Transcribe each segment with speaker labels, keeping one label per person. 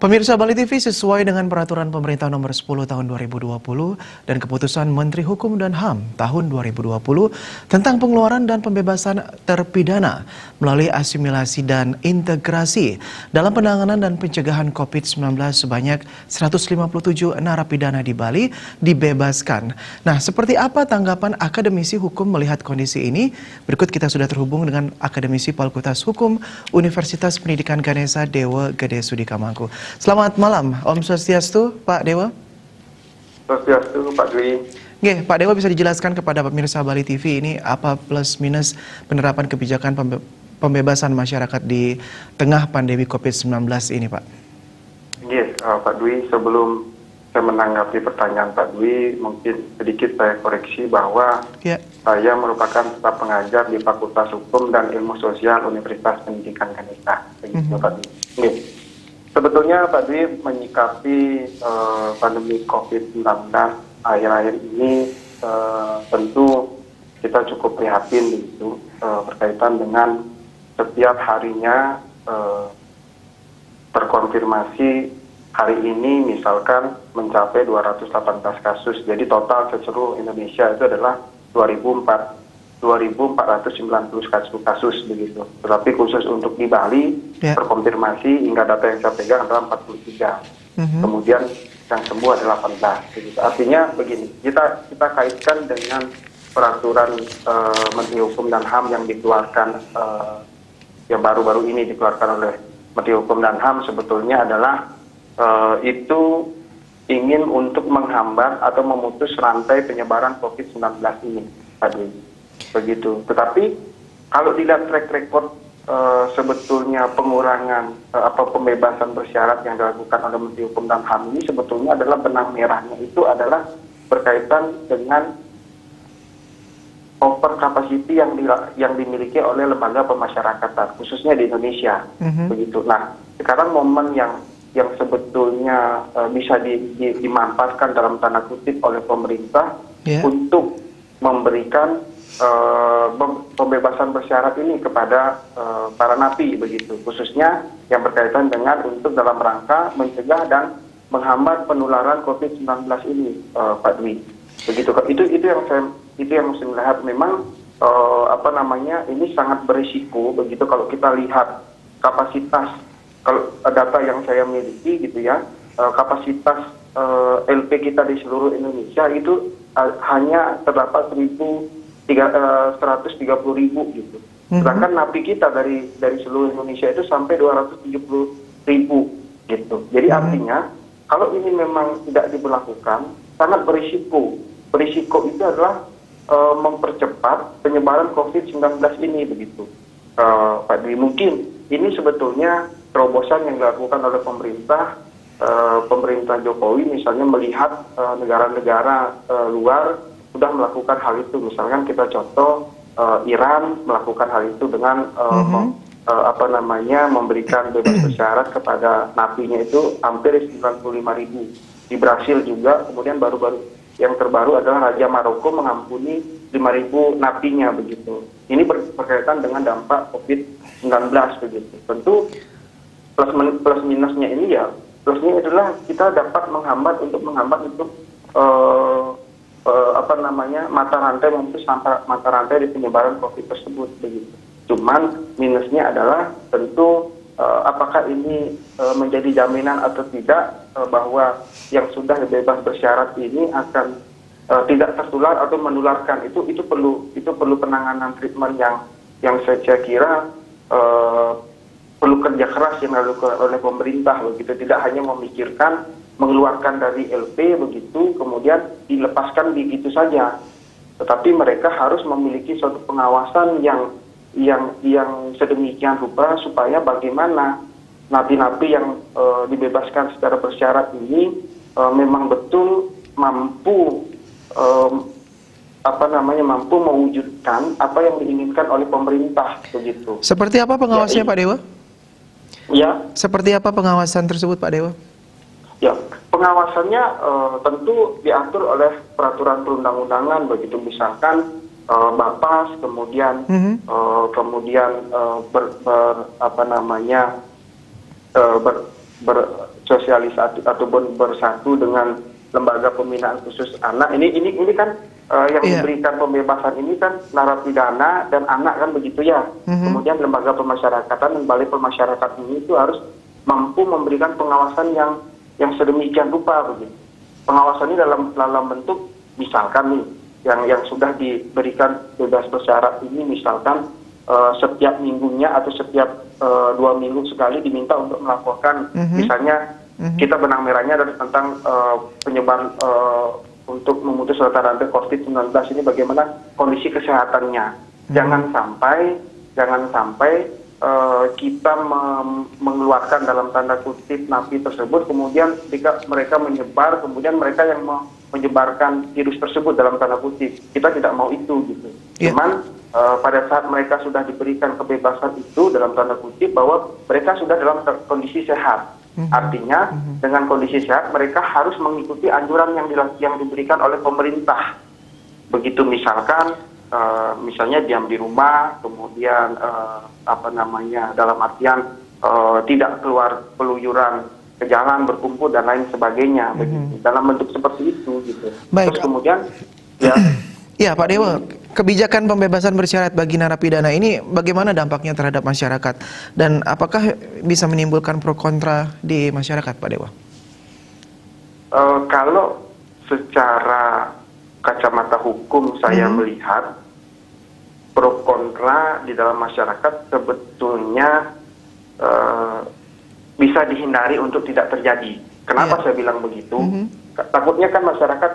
Speaker 1: Pemirsa Bali TV, sesuai dengan peraturan pemerintah nomor 10 tahun 2020 dan keputusan Menteri Hukum dan HAM tahun 2020 tentang pengeluaran dan pembebasan terpidana melalui asimilasi dan integrasi dalam penanganan dan pencegahan COVID-19, sebanyak 157 narapidana di Bali dibebaskan. Nah, seperti apa tanggapan akademisi hukum melihat kondisi ini? Berikut kita sudah terhubung dengan akademisi Fakultas Hukum Universitas Pendidikan Ganesha Dewa Gede Sudikamaku. Selamat malam, Om Swastiastu, Pak Dewa.
Speaker 2: Swastiastu, Pak Dwi.
Speaker 1: Oke, Pak Dewa, bisa dijelaskan kepada pemirsa Bali TV ini apa plus minus penerapan kebijakan pembebasan masyarakat di tengah pandemi COVID-19 ini, Pak?
Speaker 2: Yes, Pak Dwi, sebelum saya menanggapi pertanyaan Pak Dwi, mungkin sedikit saya koreksi bahwa saya merupakan staf pengajar di Fakultas Hukum dan Ilmu Sosial Universitas Pendidikan Ganesha. Begitu, Pak Dwi. Yes. Sebetulnya Pak Dwi menyikapi pandemi COVID-19 akhir-akhir ini tentu kita cukup prihatin begitu berkaitan dengan setiap harinya terkonfirmasi hari ini misalkan mencapai 218 kasus. Jadi total seluruh Indonesia itu adalah 2.490 kasus begitu. Tetapi khusus untuk di Bali terkonfirmasi hingga data yang saya pegang adalah 43. Kemudian yang sembuh adalah 18 begitu. Artinya begini, kita kaitkan dengan peraturan Menteri Hukum dan HAM yang dikeluarkan yang baru-baru ini dikeluarkan oleh Menteri Hukum dan HAM, sebetulnya adalah itu ingin untuk menghambat atau memutus rantai penyebaran COVID-19 ini, Pak Dwi. Begitu. Tetapi kalau dilihat track record sebetulnya pengurangan atau pembebasan bersyarat yang dilakukan oleh Menteri Hukum dan HAM ini sebetulnya adalah benang merahnya itu adalah berkaitan dengan over capacity yang dimiliki oleh lembaga pemasyarakatan khususnya di Indonesia. Begitu. Nah, sekarang momen yang sebetulnya bisa dimanfaatkan dalam tanda kutip oleh pemerintah untuk memberikan pembebasan bersyarat ini kepada para napi begitu, khususnya yang berkaitan dengan untuk dalam rangka mencegah dan menghambat penularan COVID-19 ini, Pak Dwi. Begitu. Itu yang saya melihat memang ini sangat berisiko begitu kalau kita lihat kapasitas, kalau data yang saya miliki gitu ya, kapasitas LP kita di seluruh Indonesia itu hanya terdapat 130.000 gitu. Sedangkan napi kita dari seluruh Indonesia itu sampai 270.000 gitu. Jadi artinya kalau ini memang tidak diberlakukan sangat berisiko. Berisiko itu adalah mempercepat penyebaran COVID-19 ini begitu. Pak Dwi, mungkin ini sebetulnya terobosan yang dilakukan oleh pemerintah Jokowi misalnya melihat negara-negara luar sudah melakukan hal itu. Misalkan kita contoh Iran melakukan hal itu dengan memberikan bebas bersyarat kepada napinya itu hampir 95.000. Di Brasil juga, kemudian yang terbaru adalah Raja Maroko mengampuni 5.000 napinya begitu. Ini berkaitan dengan dampak COVID-19 begitu. Tentu plus minusnya ini ya, plusnya adalah kita dapat menghambat mata rantai mata rantai di penyebaran COVID tersebut begitu. Cuman minusnya adalah tentu apakah ini menjadi jaminan atau tidak bahwa yang sudah bebas bersyarat ini akan tidak tertular atau menularkan. Itu perlu penanganan treatment yang saya kira perlu kerja keras yang dilakukan oleh pemerintah begitu. Tidak hanya memikirkan mengeluarkan dari LP begitu kemudian dilepaskan begitu saja, tetapi mereka harus memiliki suatu pengawasan yang sedemikian rupa supaya bagaimana napi-napi yang dibebaskan secara bersyarat ini memang betul mampu mampu mewujudkan apa yang diinginkan oleh pemerintah begitu.
Speaker 1: Seperti apa pengawasannya, Pak Dewa?
Speaker 2: Ya.
Speaker 1: Seperti apa pengawasan tersebut, Pak Dewa?
Speaker 2: Ya, pengawasannya tentu diatur oleh peraturan perundang-undangan begitu, misalkan Bapas, kemudian bersosialisasi ataupun bersatu dengan lembaga pembinaan khusus anak. Ini kan yang diberikan pembebasan ini kan narapidana dan anak kan begitu ya. Kemudian lembaga pemasyarakatan dan balai pemasyarakatan ini itu harus mampu memberikan pengawasan yang sedemikian rupa begitu. Pengawasan ini dalam bentuk misalkan nih yang sudah diberikan bebas bersyarat ini misalkan setiap minggunya atau setiap 2 minggu sekali diminta untuk melaporkan misalnya kita benang merahnya adalah tentang penyebaran untuk memutus mata rantai COVID-19 ini bagaimana kondisi kesehatannya. Jangan sampai kita mengeluarkan dalam tanda kutip napi tersebut, kemudian ketika mereka menyebar, kemudian mereka yang menyebarkan virus tersebut dalam tanda kutip. Kita tidak mau itu gitu. Cuman pada saat mereka sudah diberikan kebebasan itu dalam tanda kutip bahwa mereka sudah dalam kondisi sehat. Artinya dengan kondisi sehat mereka harus mengikuti anjuran yang diberikan oleh pemerintah. Begitu misalkan misalnya diam di rumah, kemudian dalam artian tidak keluar keluyuran ke jalan, berkumpul dan lain sebagainya, begitu. Dalam bentuk seperti itu gitu.
Speaker 1: Baik.
Speaker 2: Terus kemudian
Speaker 1: ya Pak Dewa, kebijakan pembebasan bersyarat bagi narapidana ini bagaimana dampaknya terhadap masyarakat dan apakah bisa menimbulkan pro kontra di masyarakat, Pak Dewa?
Speaker 2: Kalau secara kacamata hukum saya melihat pro kontra di dalam masyarakat sebetulnya bisa dihindari untuk tidak terjadi. Kenapa saya bilang begitu? Takutnya kan masyarakat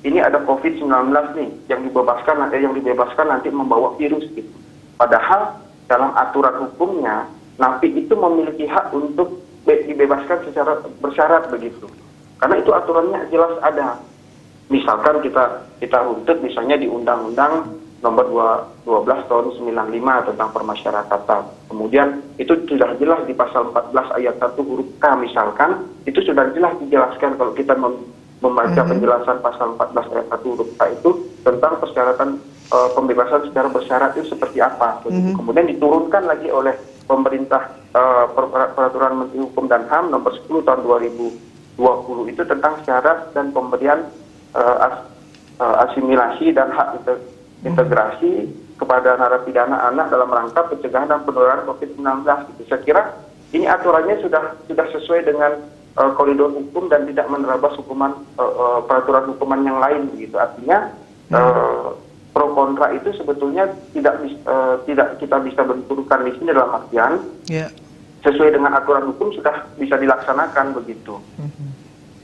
Speaker 2: ini ada COVID-19 nih yang dibebaskan nanti membawa virus gitu. Padahal dalam aturan hukumnya napi itu memiliki hak untuk dibebaskan secara bersyarat begitu. Karena itu aturannya jelas ada. Misalkan kita runtut misalnya di Undang-Undang Nomor 12 Tahun 95 tentang permasyarakatan. Kemudian itu sudah jelas di pasal 14 ayat 1 huruf K misalkan, itu sudah jelas dijelaskan kalau kita membaca penjelasan pasal 14 ayat 1 huruf K itu tentang persyaratan pembebasan secara bersyarat itu seperti apa. Kemudian diturunkan lagi oleh pemerintah Peraturan Menteri Hukum dan HAM Nomor 10 Tahun 2020 itu tentang syarat dan pemberian asimilasi dan hak integrasi kepada narapidana anak dalam rangka pencegahan dan penularan COVID-19. Saya kira ini aturannya sudah sesuai dengan koridor hukum dan tidak menerabas peraturan hukuman yang lain begitu. Artinya pro kontra itu sebetulnya tidak kita bisa benturkan di sini dalam artian sesuai dengan aturan hukum sudah bisa dilaksanakan begitu.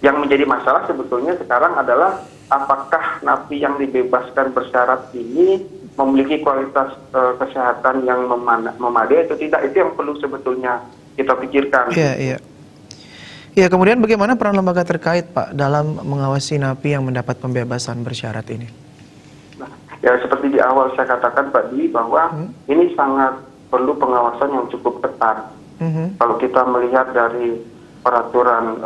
Speaker 2: Yang menjadi masalah sebetulnya sekarang adalah apakah napi yang dibebaskan bersyarat ini memiliki kualitas kesehatan yang memadai atau tidak, itu yang perlu sebetulnya kita pikirkan.
Speaker 1: Ya, kemudian bagaimana peran lembaga terkait Pak dalam mengawasi napi yang mendapat pembebasan bersyarat ini?
Speaker 2: Nah, ya seperti di awal saya katakan Pak Dwi bahwa ini sangat perlu pengawasan yang cukup ketat. Kalau kita melihat dari peraturan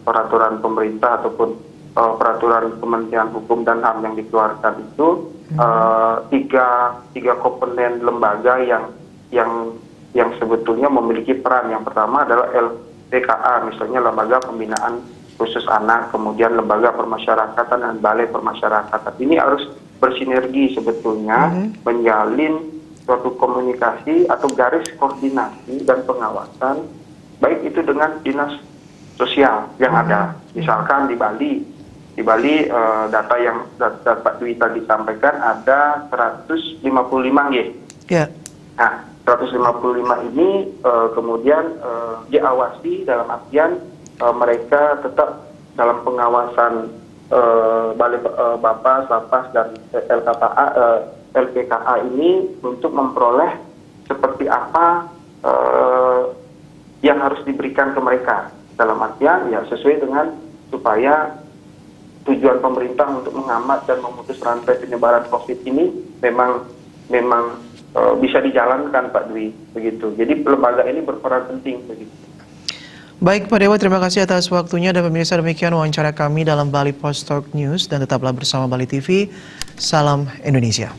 Speaker 2: peraturan pemerintah ataupun peraturan Kementerian Hukum dan HAM yang dikeluarkan itu tiga komponen lembaga yang sebetulnya memiliki peran. Yang pertama adalah LPKA, misalnya Lembaga Pembinaan Khusus Anak, kemudian Lembaga Permasyarakatan dan Balai Permasyarakatan. Ini harus bersinergi sebetulnya menjalin suatu komunikasi atau garis koordinasi dan pengawasan, baik itu dengan dinas sosial yang ada. Misalkan di Bali data yang Pak Dwi tadi sampaikan ada 155 Nah, 155 ini kemudian diawasi dalam artian mereka tetap dalam pengawasan Balai Bapas, Lapas dan LPKA ini untuk memperoleh seperti apa yang harus diberikan ke mereka. Dalam artian ya sesuai dengan supaya tujuan pemerintah untuk mengamat dan memutus rantai penyebaran COVID ini memang bisa dijalankan Pak Dwi begitu. Jadi lembaga ini berperan penting begitu.
Speaker 1: Baik Pak Dewa, terima kasih atas waktunya dan pemirsa, demikian wawancara kami dalam Bali Post Talk News dan tetaplah bersama Bali TV. Salam Indonesia.